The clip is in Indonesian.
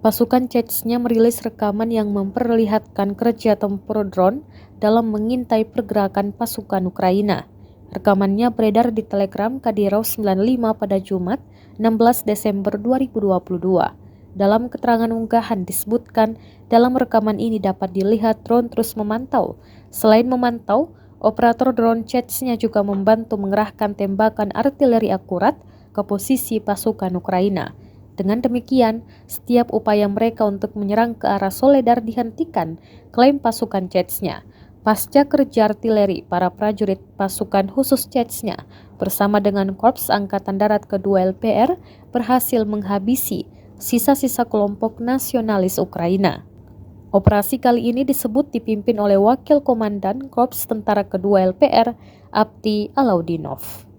Pasukan Chechnya merilis rekaman yang memperlihatkan kerja tempur drone dalam mengintai pergerakan pasukan Ukraina. Rekamannya beredar di Telegram Kadyrov 95 pada Jumat, 16 Desember 2022. Dalam keterangan unggahan disebutkan, dalam rekaman ini dapat dilihat drone terus memantau. Selain memantau, operator drone Chechnya juga membantu mengerahkan tembakan artileri akurat ke posisi pasukan Ukraina. Dengan demikian, setiap upaya mereka untuk menyerang ke arah Soledar dihentikan, klaim pasukan Chechnya. Pasca kerja artileri, para prajurit pasukan khusus Chechnya bersama dengan Korps Angkatan Darat Kedua LPR berhasil menghabisi sisa-sisa kelompok nasionalis Ukraina. Operasi kali ini disebut dipimpin oleh Wakil Komandan Korps Tentara Kedua LPR, Abdi Alaudinov.